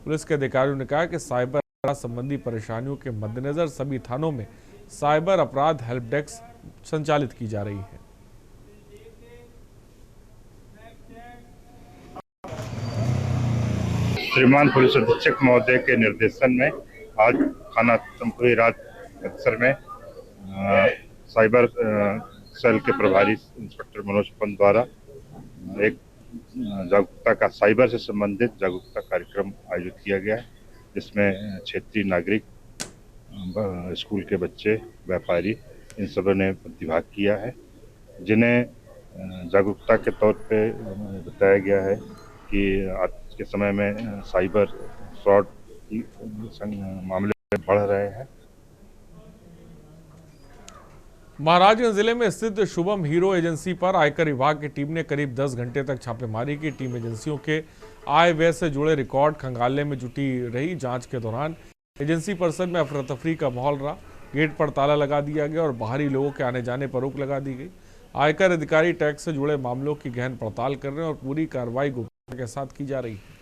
पुलिस के अधिकारियों ने कहा कि साइबर अपराध संबंधी परेशानियों के मद्देनजर सभी थानों में साइबर अपराध हेल्प डेस्क संचालित की जा रही है। श्रीमान पुलिस अधीक्षक महोदय के निर्देशन में आज थाना तमकुही राज परिसर में साइबर सेल के प्रभारी इंस्पेक्टर मनोज पंत द्वारा एक जागरूकता का साइबर से संबंधित जागरूकता कार्यक्रम आयोजित किया गया है, जिसमें क्षेत्रीय नागरिक, स्कूल के बच्चे, व्यापारी, इन सबों ने प्रतिभाग किया है, जिन्हें जागरूकता के तौर पे बताया गया है कि आज के समय में साइबर फ्रॉड की मामले बढ़ रहे हैं। महाराजगंज जिले में स्थित शुभम हीरो एजेंसी पर आयकर विभाग की टीम ने करीब 10 घंटे तक छापेमारी की। टीम एजेंसियों के आय व्यय से जुड़े रिकॉर्ड खंगालने में जुटी रही। जांच के दौरान एजेंसी परिसर में अफरा तफरी का माहौल रहा। गेट पर ताला लगा दिया गया और बाहरी लोगों के आने जाने पर रोक लगा दी गई। आयकर अधिकारी टैक्स से जुड़े मामलों की गहन पड़ताल कर रहे हैं और पूरी कार्रवाई गोपनीयता के साथ की जा रही है।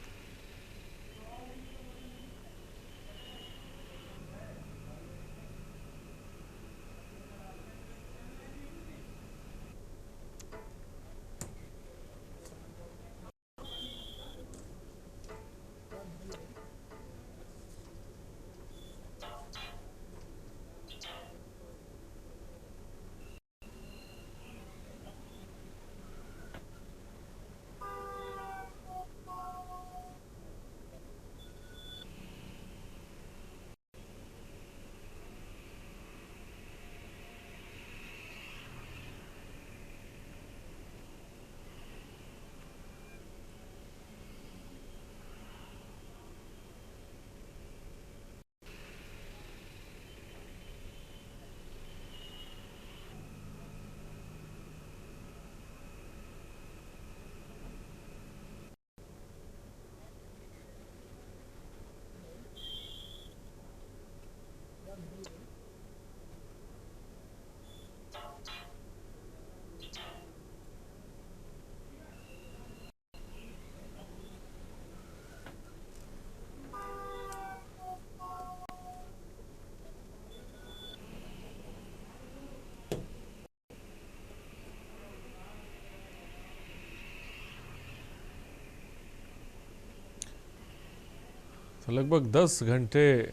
तो लगभग 10 घंटे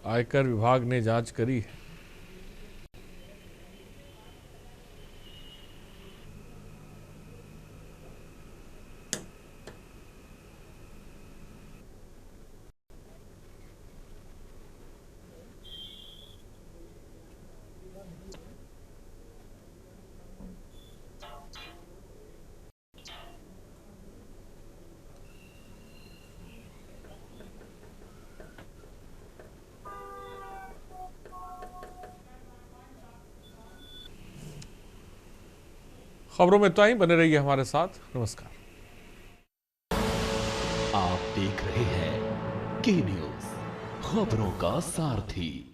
आयकर विभाग ने जांच करी है। खबरों में इतना ही, बने रहिए हमारे साथ। नमस्कार। आप देख रहे हैं के न्यूज़, खबरों का सारथी।